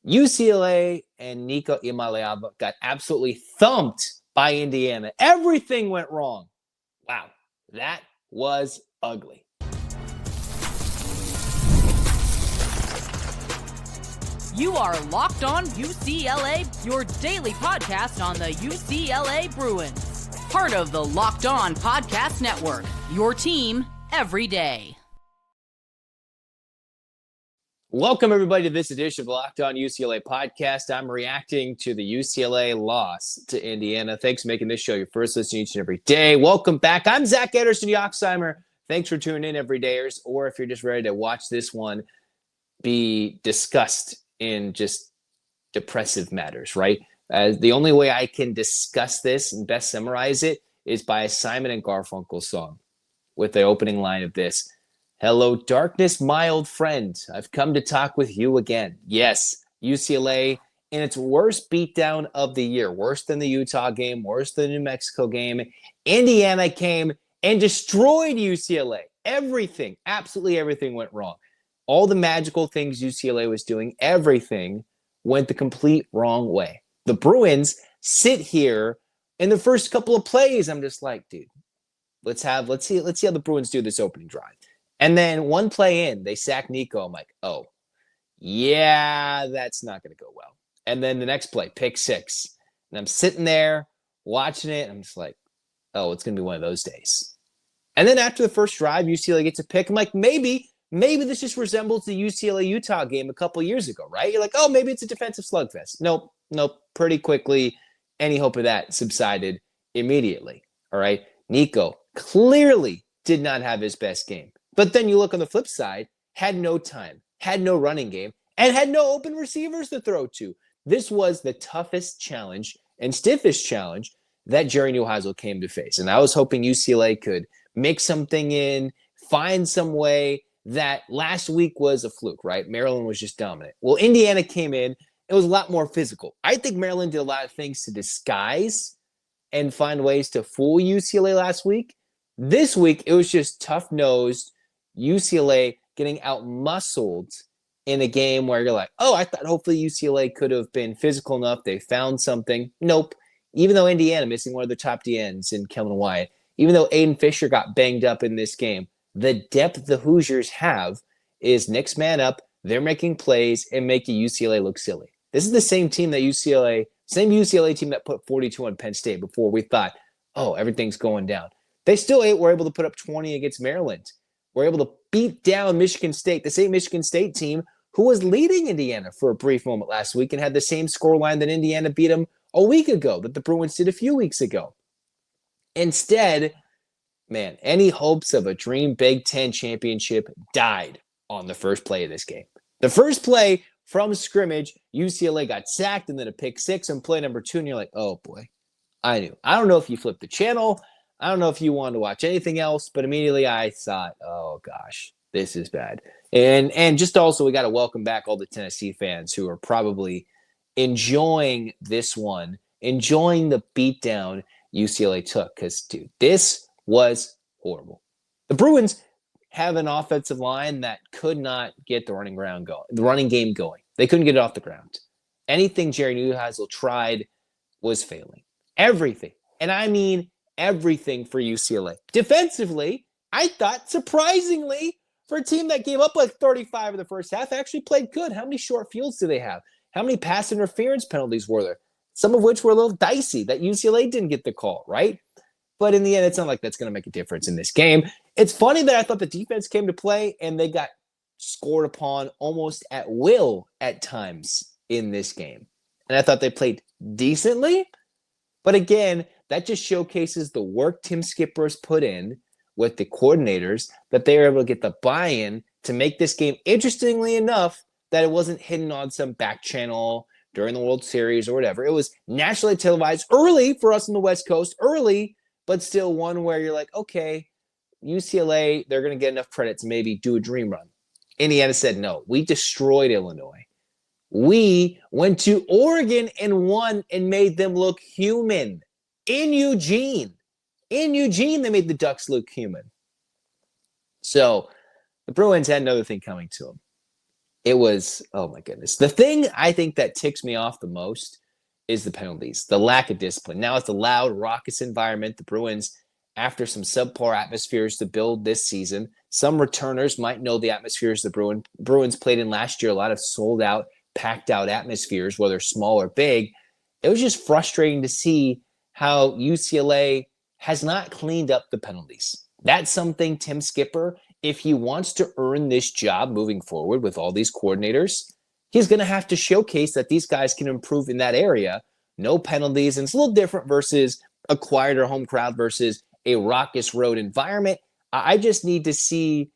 UCLA and Nico Iamaleava got absolutely thumped by Indiana. Everything went wrong. Wow, that was ugly. You are Locked On UCLA, your daily podcast on the UCLA Bruins. Part of the Locked On Podcast Network, your team every day. Welcome, everybody, to this edition of the Locked On UCLA podcast. I'm reacting to the UCLA loss to Indiana. Thanks for making this show your first listen each and every day. Welcome back. I'm Zach Anderson-Yoxsimer. Thanks for tuning in, everydayers, or if you're just ready to watch this one be discussed in just depressive matters, right? The only way I can discuss this and best summarize it is by a Simon and Garfunkel song with the opening line of this. Hello, darkness, my old friend. I've come to talk with you again. Yes, UCLA in its worst beatdown of the year, worse than the Utah game, worse than the New Mexico game. Indiana came and destroyed UCLA. Everything, absolutely everything went wrong. All the magical things UCLA was doing, everything went the complete wrong way. The Bruins sit here in the first couple of plays. I'm just like, dude, let's see how the Bruins do this opening drive. And then one play in, they sack Nico. I'm like, oh, yeah, that's not going to go well. And then the next play, pick six. And I'm sitting there watching it. I'm just like, oh, it's going to be one of those days. And then after the first drive, UCLA gets a pick. I'm like, maybe this just resembles the UCLA-Utah game a couple years ago, right? You're like, oh, maybe it's a defensive slugfest. Nope. Pretty quickly, any hope of that subsided immediately, all right? Nico clearly did not have his best game. But then you look on the flip side, had no time, had no running game, and had no open receivers to throw to. This was the toughest challenge and stiffest challenge that Jerry Neuheisel came to face. And I was hoping UCLA could make something in, find some way. That last week was a fluke, right? Maryland was just dominant. Well, Indiana came in. It was a lot more physical. I think Maryland did a lot of things to disguise and find ways to fool UCLA last week. This week, it was just tough-nosed UCLA getting out-muscled in a game where you're like, oh, I thought hopefully UCLA could have been physical enough. They found something. Nope. Even though Indiana missing one of their top DNs in Kellen Wyatt, even though Aiden Fisher got banged up in this game, the depth the Hoosiers have is next man up. They're making plays and making UCLA look silly. This is the same team that same UCLA team that put 42 on Penn State before we thought, oh, everything's going down. They still were able to put up 20 against Maryland. Were able to beat down Michigan State, the same Michigan State team who was leading Indiana for a brief moment last week and had the same scoreline that Indiana beat them a week ago, that the Bruins did a few weeks ago. Instead, man, any hopes of a dream Big Ten championship died on the first play of this game. The first play from scrimmage, UCLA got sacked and then a pick six on play number 2, and you're like, oh boy, I knew. I don't know if you flipped the channel. I don't know if you wanted to watch anything else, but immediately I thought, oh gosh, this is bad. And just also, we got to welcome back all the Tennessee fans who are probably enjoying this one, enjoying the beatdown UCLA took, because, dude, this was horrible. The Bruins have an offensive line that could not get the running game going. They couldn't get it off the ground. Anything Jerry Neuheisel tried was failing. Everything. And I mean everything for UCLA. Defensively, I thought, surprisingly, for a team that gave up like 35 in the first half, actually played good. How many short fields do they have? How many pass interference penalties were there? Some of which were a little dicey that UCLA didn't get the call, right? But in the end, it's not like that's going to make a difference in this game. It's funny that I thought the defense came to play and they got scored upon almost at will at times in this game. And I thought they played decently. But again, that just showcases the work Tim Skipper's put in with the coordinators, that they were able to get the buy-in to make this game, interestingly enough, that it wasn't hidden on some back channel during the World Series or whatever. It was nationally televised early for us on the West Coast, early, but still one where you're like, okay, UCLA, they're going to get enough credit to maybe do a dream run. Indiana said, no, we destroyed Illinois. We went to Oregon and won and made them look human. In Eugene, they made the Ducks look human. So the Bruins had another thing coming to them. It was, oh my goodness. The thing I think that ticks me off the most is the penalties, the lack of discipline. Now it's a loud, raucous environment. The Bruins, after some subpar atmospheres to build this season, some returners might know the atmospheres the Bruins played in last year, a lot of sold out, packed out atmospheres, whether small or big. It was just frustrating to see how UCLA has not cleaned up the penalties. That's something Tim Skipper, if he wants to earn this job moving forward with all these coordinators, he's going to have to showcase that these guys can improve in that area. No penalties. And it's a little different versus a quieter home crowd versus a raucous road environment. I just need to see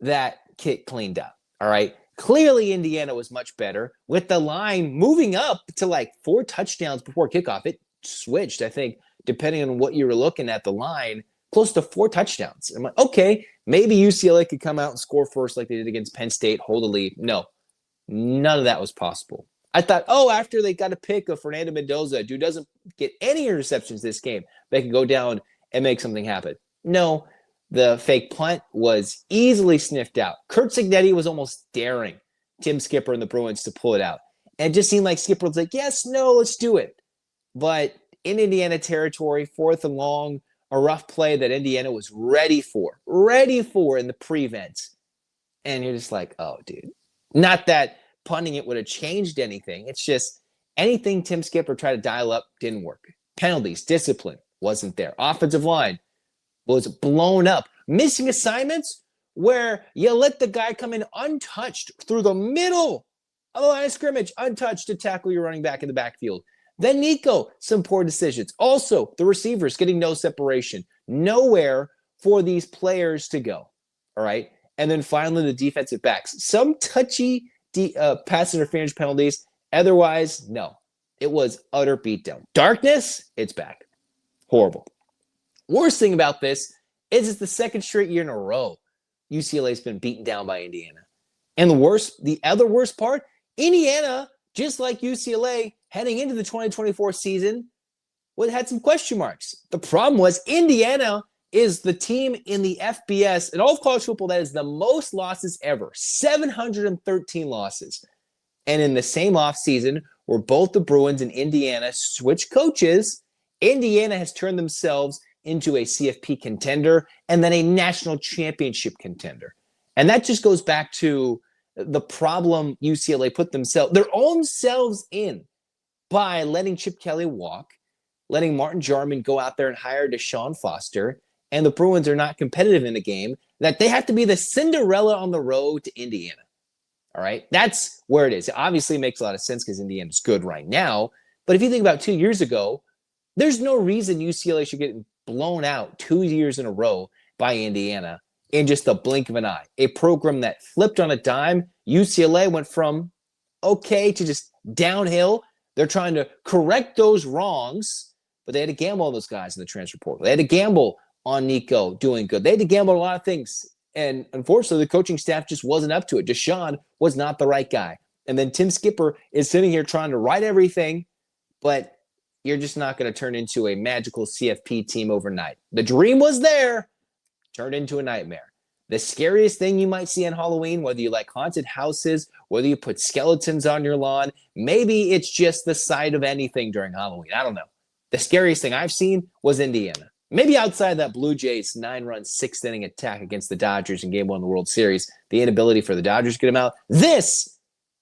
that kit cleaned up. All right. Clearly, Indiana was much better with the line moving up to like 4 touchdowns before kickoff. It switched, I think, depending on what you were looking at the line, close to 4 touchdowns. I'm like, okay, maybe UCLA could come out and score first like they did against Penn State, hold a lead. No, none of that was possible. I thought, after they got a pick of Fernando Mendoza, who doesn't get any interceptions this game, they can go down and make something happen. No, the fake punt was easily sniffed out. Curt Cignetti was almost daring Tim Skipper and the Bruins to pull it out. And it just seemed like Skipper was like, yes, no, let's do it. But in Indiana territory, 4th and long, a rough play that Indiana was ready for in the prevent. And you're just like, oh, dude. Not that punting it would have changed anything. It's just anything Tim Skipper tried to dial up didn't work. Penalties, discipline wasn't there. Offensive line was blown up. Missing assignments where you let the guy come in untouched through the middle of the line of scrimmage, untouched to tackle your running back in the backfield. Then Nico, some poor decisions. Also, the receivers getting no separation. Nowhere for these players to go. All right. And then finally, the defensive backs. Some touchy pass interference penalties. Otherwise, no. It was utter beatdown. Darkness, it's back. Horrible. Worst thing about this is it's the second straight year in a row UCLA's been beaten down by Indiana. And the other worst part, Indiana, just like UCLA, heading into the 2024 season, had some question marks. The problem was Indiana is the team in the FBS in all of college football that is the most losses ever, 713 losses. And in the same offseason, where both the Bruins and Indiana switched coaches, Indiana has turned themselves into a CFP contender and then a national championship contender. And that just goes back to the problem UCLA put their own selves in by letting Chip Kelly walk, letting Martin Jarman go out there and hire Deshaun Foster, and the Bruins are not competitive in the game, that they have to be the Cinderella on the road to Indiana. All right? That's where it is. It obviously makes a lot of sense because Indiana's good right now. But if you think about 2 years ago, there's no reason UCLA should get blown out 2 years in a row by Indiana in just the blink of an eye. A program that flipped on a dime. UCLA went from okay to just downhill. They're trying to correct those wrongs, but they had to gamble on those guys in the transfer portal. They had to gamble on Nico doing good. They had to gamble on a lot of things. And unfortunately, the coaching staff just wasn't up to it. Deshaun was not the right guy. And then Tim Skipper is sitting here trying to right everything, but you're just not going to turn into a magical CFP team overnight. The dream was there, turned into a nightmare. The scariest thing you might see on Halloween, whether you like haunted houses, whether you put skeletons on your lawn, maybe it's just the sight of anything during Halloween. I don't know. The scariest thing I've seen was Indiana. Maybe outside that Blue Jays 9-run 6th inning attack against the Dodgers in Game 1 of the World Series, the inability for the Dodgers to get them out. This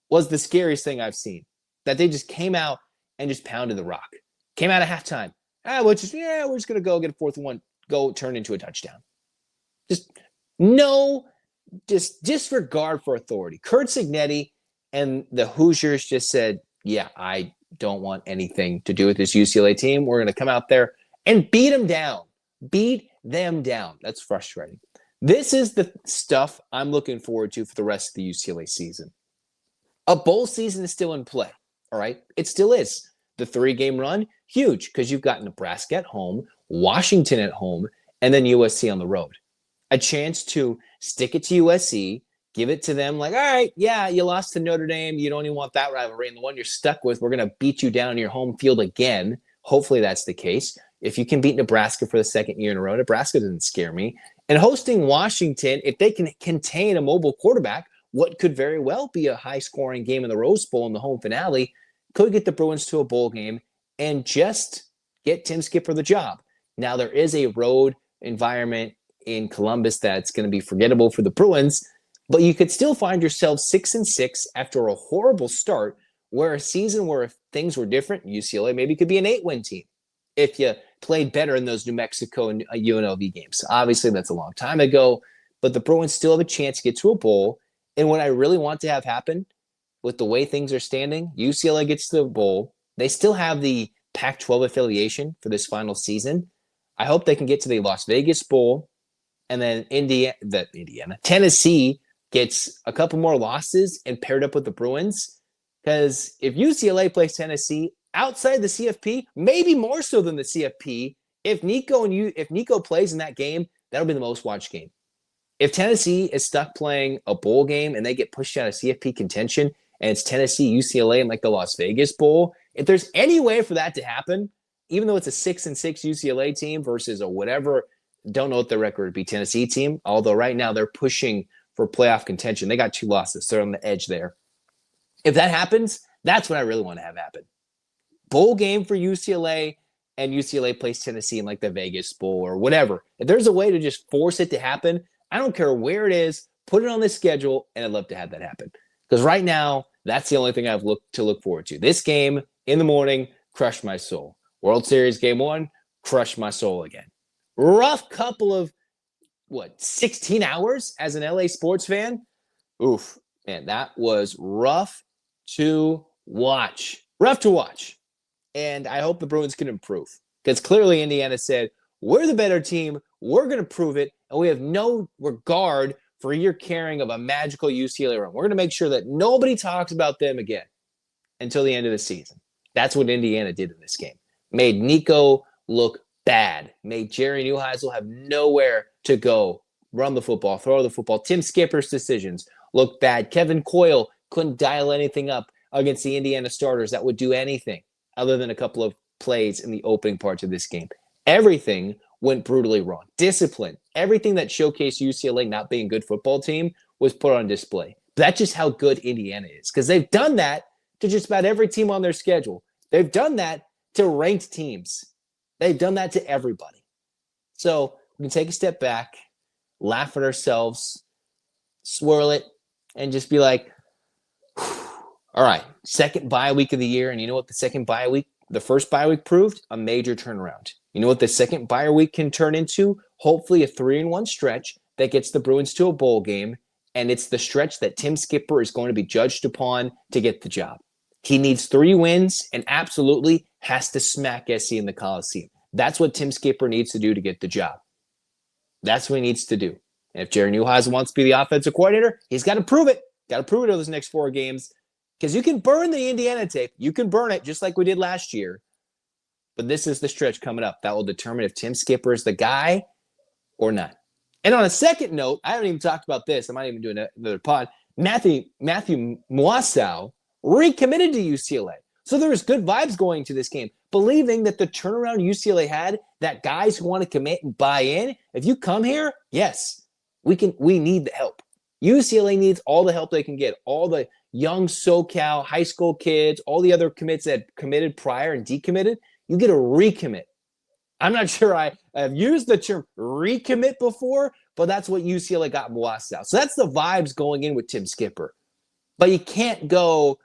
was the scariest thing I've seen, that they just came out and just pounded the rock. Came out at halftime. We're just going to go get a 4th and 1, go turn into a touchdown. Just disregard for authority. Curt Cignetti and the Hoosiers just said, yeah, I don't want anything to do with this UCLA team. We're going to come out there and beat them down. Beat them down. That's frustrating. This is the stuff I'm looking forward to for the rest of the UCLA season. A bowl season is still in play, all right? It still is. The 3-game run, huge, because you've got Nebraska at home, Washington at home, and then USC on the road. A chance to stick it to USC, give it to them like, all right, yeah, you lost to Notre Dame. You don't even want that rivalry. And the one you're stuck with, we're going to beat you down in your home field again. Hopefully that's the case. If you can beat Nebraska for the 2nd year in a row, Nebraska doesn't scare me. And hosting Washington, if they can contain a mobile quarterback, what could very well be a high-scoring game in the Rose Bowl in the home finale could get the Bruins to a bowl game and just get Tim Skipper the job. Now, there is a road environment in Columbus that's going to be forgettable for the Bruins, but you could still find yourself 6-6 after a horrible start, where a season where if things were different, UCLA maybe could be an 8-win team if you played better in those New Mexico and UNLV games. Obviously, that's a long time ago, but the Bruins still have a chance to get to a bowl. And what I really want to have happen with the way things are standing, UCLA gets to the bowl. They still have the Pac-12 affiliation for this final season. I hope they can get to the Las Vegas Bowl, and then Tennessee gets a couple more losses and paired up with the Bruins. Because if UCLA plays Tennessee outside the CFP, maybe more so than the CFP, if Nico plays in that game, that'll be the most watched game. If Tennessee is stuck playing a bowl game and they get pushed out of CFP contention, and it's Tennessee, UCLA, and like the Las Vegas Bowl, if there's any way for that to happen, even though it's a 6-6 UCLA team versus a whatever, don't know what the record would be, Tennessee team, although right now they're pushing for playoff contention. They got 2 losses. They're on the edge there. If that happens, that's what I really want to have happen. Bowl game for UCLA, and UCLA plays Tennessee in like the Vegas Bowl or whatever. If there's a way to just force it to happen, I don't care where it is, put it on the schedule, and I'd love to have that happen. Because right now, that's the only thing I've looked to look forward to. This game in the morning crushed my soul. World Series Game 1 crushed my soul again. Rough couple of, 16 hours as an LA sports fan? Oof, man, that was rough to watch. Rough to watch. And I hope the Bruins can improve. Because clearly Indiana said, we're the better team, we're going to prove it, and we have no regard for your carrying of a magical UCLA run. We're going to make sure that nobody talks about them again until the end of the season. That's what Indiana did in this game. Made Nico look bad. Made Jerry Neuheisel have nowhere to go. Run the football, throw the football. Tim Skipper's decisions looked bad. Kevin Coyle couldn't dial anything up against the Indiana starters that would do anything other than a couple of plays in the opening parts of this game. Everything went brutally wrong. Discipline, everything that showcased UCLA not being a good football team was put on display. That's just how good Indiana is, because they've done that to just about every team on their schedule. They've done that to ranked teams. They've done that to everybody. So we can take a step back, laugh at ourselves, swirl it, and just be like, all right, second bye week of the year. And you know what the first bye week proved? A major turnaround. You know what the second bye week can turn into? Hopefully a 3-1 stretch that gets the Bruins to a bowl game. And it's the stretch that Tim Skipper is going to be judged upon to get the job. He needs 3 wins and absolutely has to smack SC in the Coliseum. That's what Tim Skipper needs to do to get the job. That's what he needs to do. And if Jerry Neuheisel wants to be the offensive coordinator, he's got to prove it. Got to prove it over those next 4 games. Because you can burn the Indiana tape. You can burn it just like we did last year. But this is the stretch coming up that will determine if Tim Skipper is the guy or not. And on a second note, I haven't even talked about this. I might even do another pod. Matthew Moisau recommitted to UCLA. So there was good vibes going to this game, believing that the turnaround UCLA had, that guys who want to commit and buy in, if you come here, yes, we need the help. UCLA needs all the help they can get. All the young SoCal high school kids, all the other commits that committed prior and decommitted, you get a recommit. I'm not sure I've used the term recommit before, but that's what UCLA got Moisau. So that's the vibes going in with Tim Skipper. But you can't go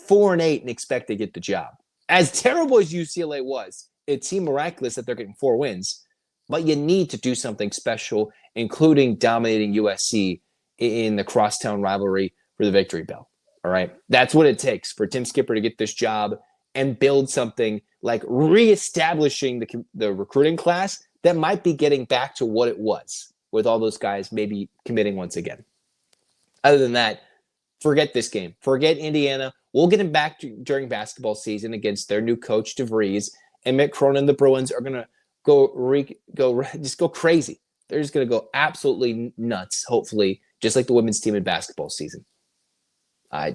4-8 and expect to get the job. As terrible as UCLA was, it seemed miraculous that they're getting 4 wins. But you need to do something special, including dominating USC in the crosstown rivalry for the victory bell. All right. That's what it takes for Tim Skipper to get this job and build something like reestablishing the recruiting class that might be getting back to what it was with all those guys maybe committing once again. Other than that, forget this game. Forget Indiana. We'll get him back during basketball season against their new coach, DeVries, and Mick Cronin. The Bruins are going to go crazy. They're just going to go absolutely nuts, hopefully, just like the women's team in basketball season. All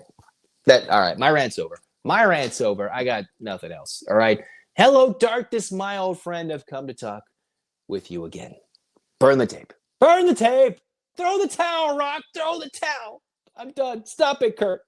right, my rant's over. I got nothing else. All right. Hello, darkness, my old friend. I've come to talk with you again. Burn the tape. Burn the tape. Throw the towel, Rock. Throw the towel. I'm done. Stop it, Kurt.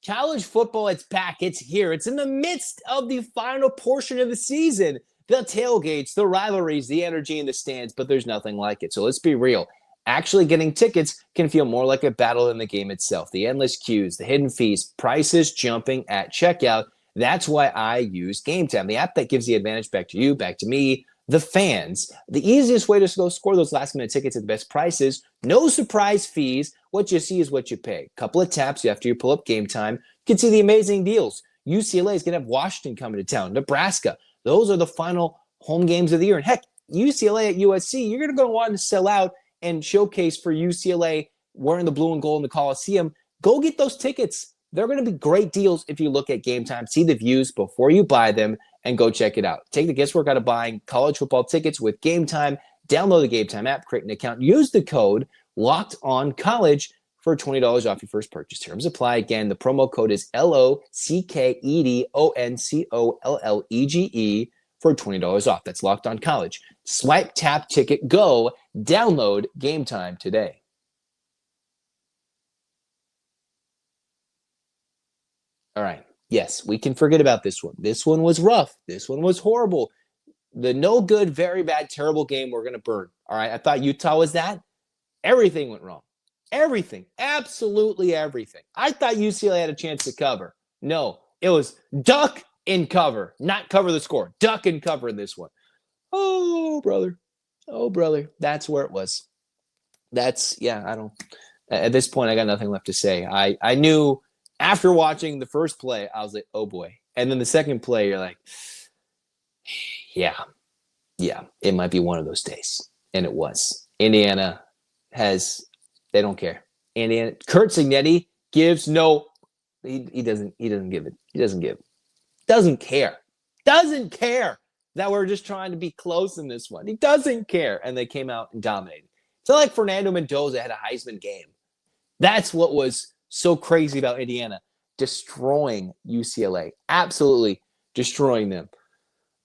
College football, it's back. It's here. It's in the midst of the final portion of the season. The tailgates, the rivalries, the energy in the stands, but there's nothing like it. So let's be real. Actually getting tickets can feel more like a battle than the game itself. The endless queues, the hidden fees, prices jumping at checkout. That's why I use Game Time, the app that gives the advantage back to you, back to me, the fans. The easiest way to go score those last-minute tickets at the best prices. No surprise fees. What you see is what you pay. Couple of taps after you pull up Game Time. You can see the amazing deals. UCLA is going to have Washington coming to town. Nebraska. Those are the final home games of the year. And heck, UCLA at USC, you're going to want to sell out and showcase for UCLA wearing the blue and gold in the Coliseum. Go get those tickets. They're going to be great deals if you look at Game Time. See the views before you buy them and go check it out. Take the guesswork out of buying college football tickets with Game Time. Download the Game Time app, create an account, use the code LOCKEDONCollege for $20 off your first purchase. Terms apply. Again, the promo code is LOCKEDONCOLLEGE for $20 off. That's Locked On College. Swipe, tap, ticket, go. Download Game Time today. All right. Yes, we can forget about this one. This one was rough. This one was horrible. The no good, very bad, terrible game we're going to burn. All right. I thought Utah was that. Everything went wrong. Everything. Absolutely everything. I thought UCLA had a chance to cover. No, it was duck and cover, not cover the score. Duck and cover in this one. Oh, brother. Oh, brother. That's where it was. At this point, I got nothing left to say. I knew after watching the first play, I was like, oh boy. And then the second play, you're like, yeah, it might be one of those days. And it was. Indiana they don't care. Indiana, Kurt Cignetti gives no, he doesn't give it. He doesn't give. Doesn't care that we're just trying to be close in this one. He doesn't care. And they came out and dominated. It's not like Fernando Mendoza had a Heisman game. That's what was so crazy about Indiana. Destroying UCLA. Absolutely destroying them.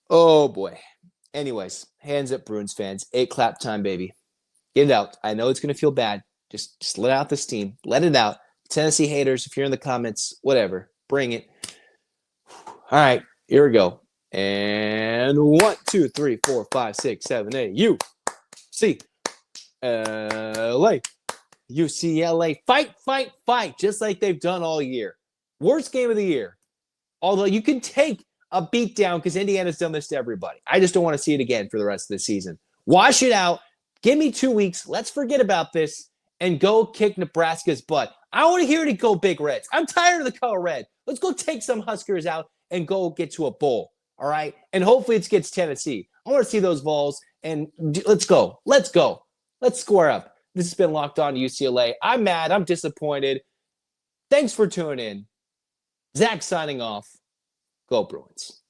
Oh, boy. Anyways, hands up, Bruins fans. 8 clap time, baby. Get it out. I know it's going to feel bad. Just let out the steam. Let it out. Tennessee haters, if you're in the comments, whatever. Bring it. All right, here we go. And 1, 2, 3, 4, 5, 6, 7, 8. UCLA. UCLA. Fight, fight, fight. Just like they've done all year. Worst game of the year. Although you can take a beatdown because Indiana's done this to everybody. I just don't want to see it again for the rest of the season. Wash it out. Give me 2 weeks. Let's forget about this and go kick Nebraska's butt. I want to hear it go Big Reds. I'm tired of the color red. Let's go take some Huskers out and go get to a bowl, all right? And hopefully it gets Tennessee. I want to see those Vols, and let's go. Let's go. Let's square up. This has been Locked On UCLA. I'm mad. I'm disappointed. Thanks for tuning in. Zach signing off. Go Bruins.